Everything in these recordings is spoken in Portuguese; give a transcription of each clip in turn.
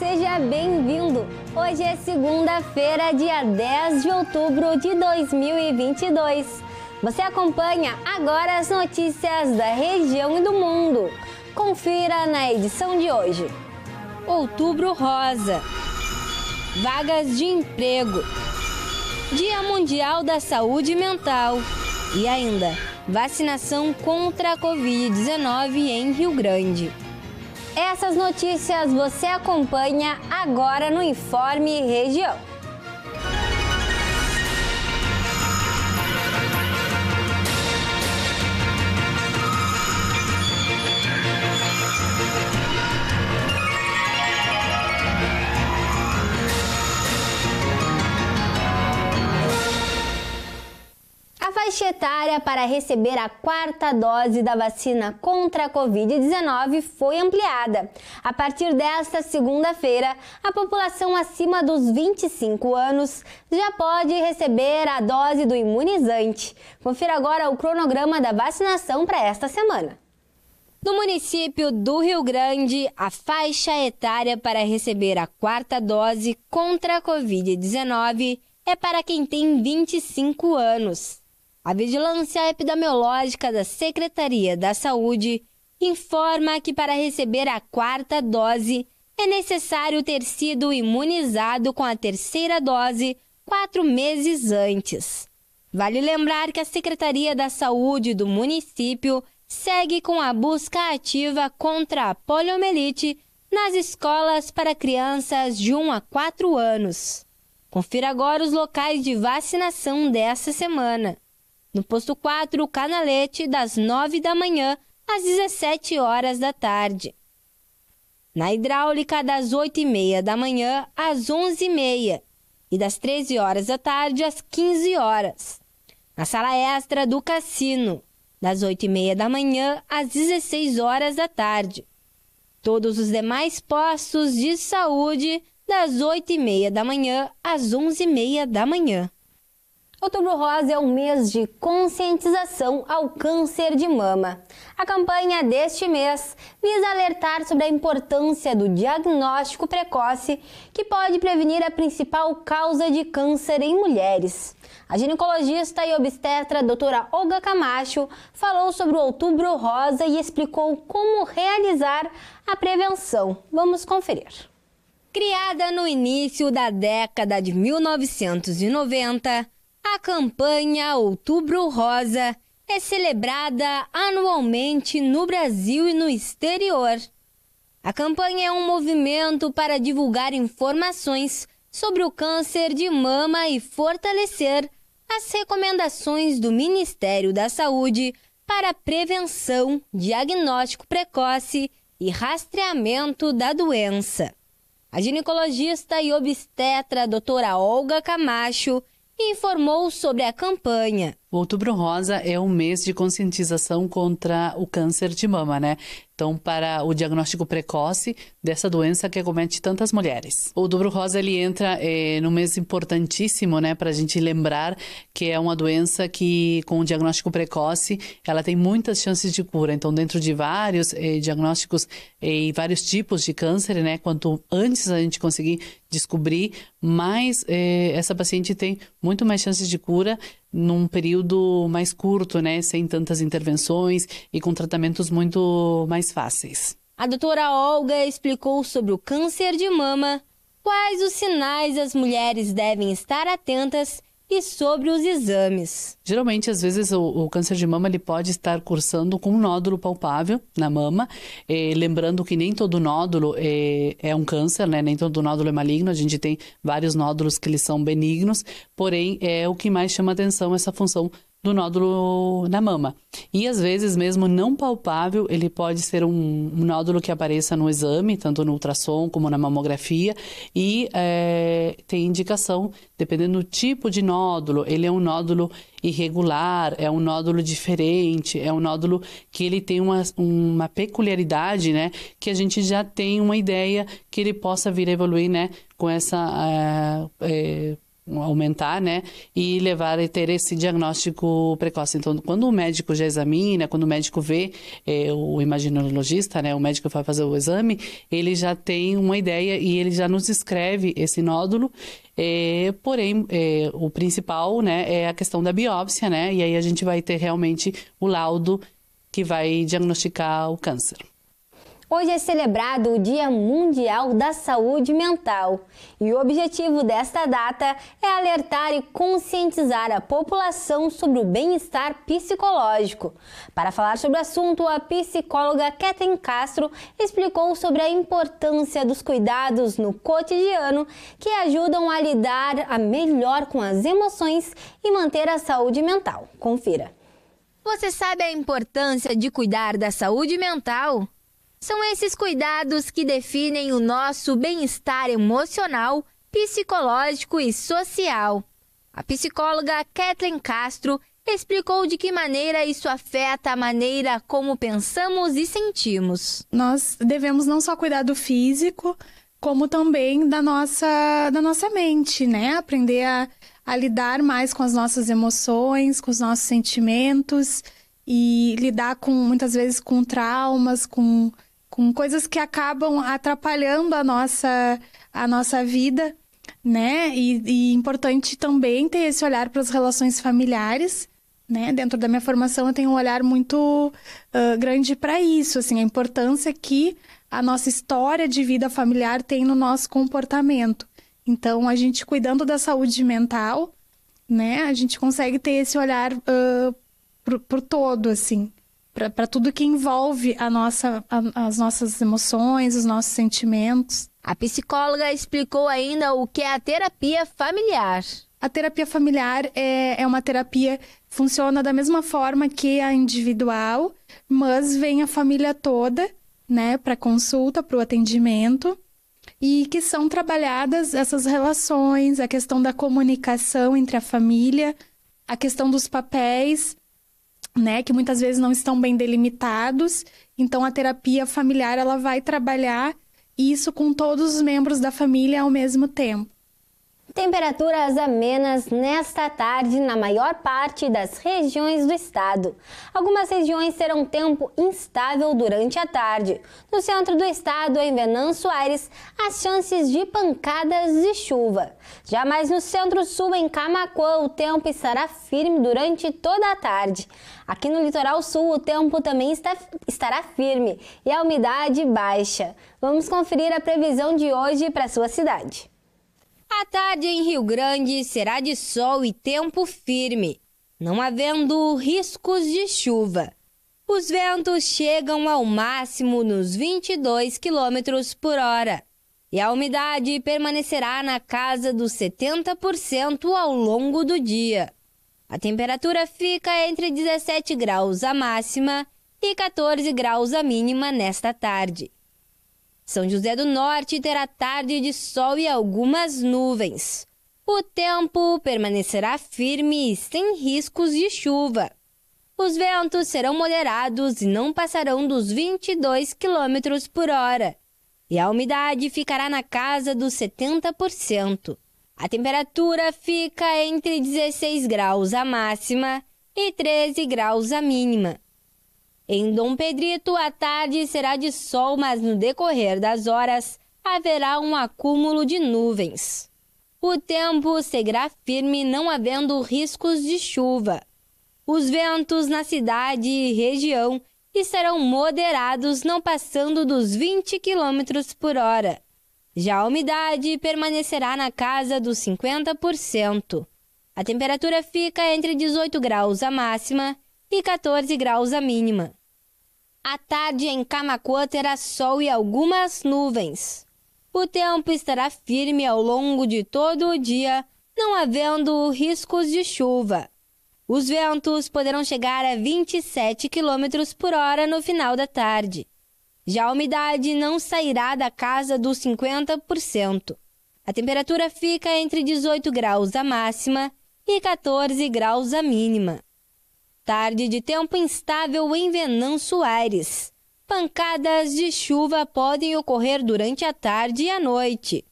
seja bem-vindo! Hoje é segunda-feira, dia 10 de outubro de 2022. Você acompanha agora as notícias da região e do mundo. Confira na edição de hoje. Outubro Rosa. Vagas de emprego. Dia Mundial da Saúde Mental. E ainda, vacinação contra a Covid-19 em Rio Grande. Essas notícias você acompanha agora no Informe Região. A faixa etária para receber a quarta dose da vacina contra a Covid-19 foi ampliada. A partir desta segunda-feira, a população acima dos 25 anos já pode receber a dose do imunizante. Confira agora o cronograma da vacinação para esta semana. No município do Rio Grande, a faixa etária para receber a quarta dose contra a Covid-19 é para quem tem 25 anos. A Vigilância Epidemiológica da Secretaria da Saúde informa que para receber a quarta dose é necessário ter sido imunizado com a terceira dose 4 meses antes. Vale lembrar que a Secretaria da Saúde do município segue com a busca ativa contra a poliomielite nas escolas para crianças de 1 a 4 anos. Confira agora os locais de vacinação desta semana. No posto 4, Canalete, das 9 da manhã às 17 horas da tarde. Na Hidráulica, das 8h30 da manhã às 11h30 e das 13 horas da tarde às 15 horas. Na Sala Extra do Cassino, das 8h30 da manhã às 16 horas da tarde. Todos os demais postos de saúde, das 8h30 da manhã às 11h30 da manhã. Outubro Rosa é um mês de conscientização ao câncer de mama. A campanha deste mês visa alertar sobre a importância do diagnóstico precoce, que pode prevenir a principal causa de câncer em mulheres. A ginecologista e obstetra doutora Olga Camacho falou sobre o Outubro Rosa e explicou como realizar a prevenção. Vamos conferir. Criada no início da década de 1990, a campanha Outubro Rosa é celebrada anualmente no Brasil e no exterior. A campanha é um movimento para divulgar informações sobre o câncer de mama e fortalecer as recomendações do Ministério da Saúde para prevenção, diagnóstico precoce e rastreamento da doença. A ginecologista e obstetra doutora Olga Camacho informou sobre a campanha. O Outubro Rosa é um mês de conscientização contra o câncer de mama, né? Então, para o diagnóstico precoce dessa doença que acomete tantas mulheres. O Outubro Rosa, ele entra num mês importantíssimo, né? Para a gente lembrar que é uma doença que, com o diagnóstico precoce, ela tem muitas chances de cura. Então, dentro de vários diagnósticos e vários tipos de câncer, né? Quanto antes a gente conseguir descobrir, mais essa paciente tem muito mais chances de cura num período mais curto, né, sem tantas intervenções e com tratamentos muito mais fáceis. A doutora Olga explicou sobre o câncer de mama, quais os sinais as mulheres devem estar atentas e sobre os exames. Geralmente, às vezes, o câncer de mama ele pode estar cursando com um nódulo palpável na mama, lembrando que nem todo nódulo é um câncer, né? Nem todo nódulo é maligno, a gente tem vários nódulos que eles são benignos, porém, é o que mais chama atenção essa função do nódulo na mama. E às vezes, mesmo não palpável, ele pode ser um nódulo que apareça no exame, tanto no ultrassom como na mamografia, e tem indicação, dependendo do tipo de nódulo, ele é um nódulo irregular, é um nódulo diferente, é um nódulo que ele tem uma peculiaridade, né, que a gente já tem uma ideia que ele possa vir a evoluir, né, com essa aumentar, né? E levar a ter esse diagnóstico precoce. Então, quando o médico já examina, quando o médico vê, o imaginologista, né? O médico vai fazer o exame, ele já tem uma ideia e ele já nos escreve esse nódulo. Porém, o principal, né, é a questão da biópsia, né? E aí a gente vai ter realmente o laudo que vai diagnosticar o câncer. Hoje é celebrado o Dia Mundial da Saúde Mental e o objetivo desta data é alertar e conscientizar a população sobre o bem-estar psicológico. Para falar sobre o assunto, a psicóloga Kathleen Castro explicou sobre a importância dos cuidados no cotidiano que ajudam a lidar melhor com as emoções e manter a saúde mental. Confira. Você sabe a importância de cuidar da saúde mental? São esses cuidados que definem o nosso bem-estar emocional, psicológico e social. A psicóloga Kathleen Castro explicou de que maneira isso afeta a maneira como pensamos e sentimos. Nós devemos não só cuidar do físico, como também da nossa mente, né? Aprender a lidar mais com as nossas emoções, com os nossos sentimentos e lidar muitas vezes com traumas, com coisas que acabam atrapalhando a nossa vida, né? E importante também ter esse olhar para as relações familiares, né? Dentro da minha formação eu tenho um olhar muito grande para isso, assim, a importância que a nossa história de vida familiar tem no nosso comportamento. Então, a gente cuidando da saúde mental, né? A gente consegue ter esse olhar pro todo, assim. Para tudo que envolve as nossas emoções, os nossos sentimentos. A psicóloga explicou ainda o que é a terapia familiar. A terapia familiar é uma terapia que funciona da mesma forma que a individual, mas vem a família toda, né, para consulta, para o atendimento, e que são trabalhadas essas relações, a questão da comunicação entre a família, a questão dos papéis, né, que muitas vezes não estão bem delimitados. Então, a terapia familiar ela vai trabalhar isso com todos os membros da família ao mesmo tempo. Temperaturas amenas nesta tarde na maior parte das regiões do estado. Algumas regiões terão tempo instável durante a tarde. No centro do estado, em Venâncio Aires, as chances de pancadas de chuva. Já mais no centro-sul, em Camaquã, o tempo estará firme durante toda a tarde. Aqui no litoral sul, o tempo também estará firme e a umidade baixa. Vamos conferir a previsão de hoje para a sua cidade. A tarde em Rio Grande será de sol e tempo firme, não havendo riscos de chuva. Os ventos chegam ao máximo nos 22 km por hora e a umidade permanecerá na casa dos 70% ao longo do dia. A temperatura fica entre 17 graus a máxima e 14 graus a mínima nesta tarde. São José do Norte terá tarde de sol e algumas nuvens. O tempo permanecerá firme e sem riscos de chuva. Os ventos serão moderados e não passarão dos 22 km por hora. E a umidade ficará na casa dos 70%. A temperatura fica entre 16 graus a máxima e 13 graus a mínima. Em Dom Pedrito, a tarde será de sol, mas no decorrer das horas haverá um acúmulo de nuvens. O tempo seguirá firme, não havendo riscos de chuva. Os ventos na cidade e região estarão moderados, não passando dos 20 km por hora. Já a umidade permanecerá na casa dos 50%. A temperatura fica entre 18 graus a máxima e 14 graus a mínima. À tarde em Camaquã terá sol e algumas nuvens. O tempo estará firme ao longo de todo o dia, não havendo riscos de chuva. Os ventos poderão chegar a 27 km por hora no final da tarde. Já a umidade não sairá da casa dos 50%. A temperatura fica entre 18 graus a máxima e 14 graus a mínima. Tarde de tempo instável em Venâncio Aires. Pancadas de chuva podem ocorrer durante a tarde e a noite.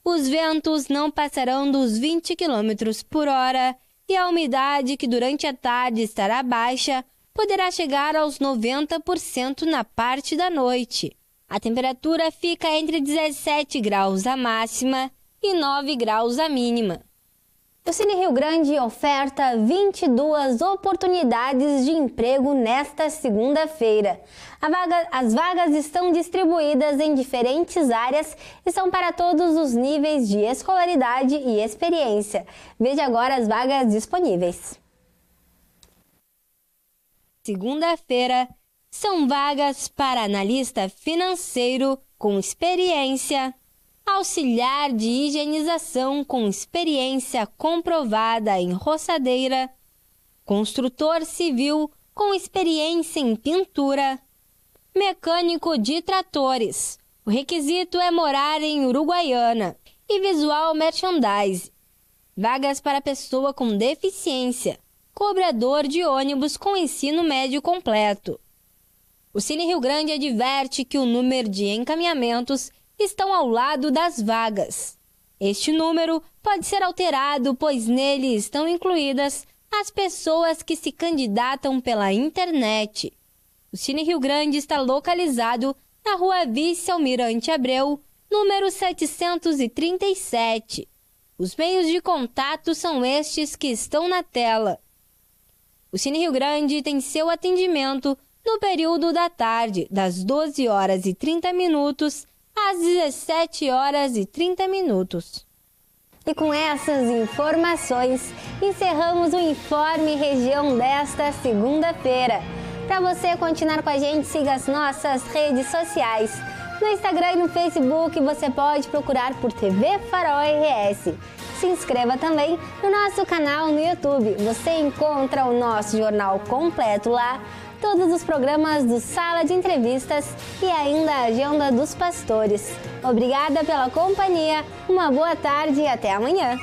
Os ventos não passarão dos 20 km por hora e a umidade, que durante a tarde estará baixa, poderá chegar aos 90% na parte da noite. A temperatura fica entre 17 graus a máxima e 9 graus a mínima. O Cine Rio Grande oferta 22 oportunidades de emprego nesta segunda-feira. As vagas estão distribuídas em diferentes áreas e são para todos os níveis de escolaridade e experiência. Veja agora as vagas disponíveis. Segunda-feira, são vagas para analista financeiro com experiência, auxiliar de higienização com experiência comprovada em roçadeira, construtor civil com experiência em pintura, mecânico de tratores. O requisito é morar em Uruguaiana e visual merchandise. Vagas para pessoa com deficiência, cobrador de ônibus com ensino médio completo. O Cine Rio Grande adverte que o número de encaminhamentos estão ao lado das vagas. Este número pode ser alterado, pois nele estão incluídas as pessoas que se candidatam pela internet. O Cine Rio Grande está localizado na Rua Vice-Almirante Abreu, número 737. Os meios de contato são estes que estão na tela. O Cine Rio Grande tem seu atendimento no período da tarde, das 12 horas e 30 minutos às 17 horas e 30 minutos. E com essas informações, encerramos o Informe Região desta segunda-feira. Para você continuar com a gente, siga as nossas redes sociais. No Instagram e no Facebook você pode procurar por TV Farol RS. Se inscreva também no nosso canal no YouTube. Você encontra o nosso jornal completo lá, todos os programas do Sala de Entrevistas e ainda a Agenda dos Pastores. Obrigada pela companhia, uma boa tarde e até amanhã.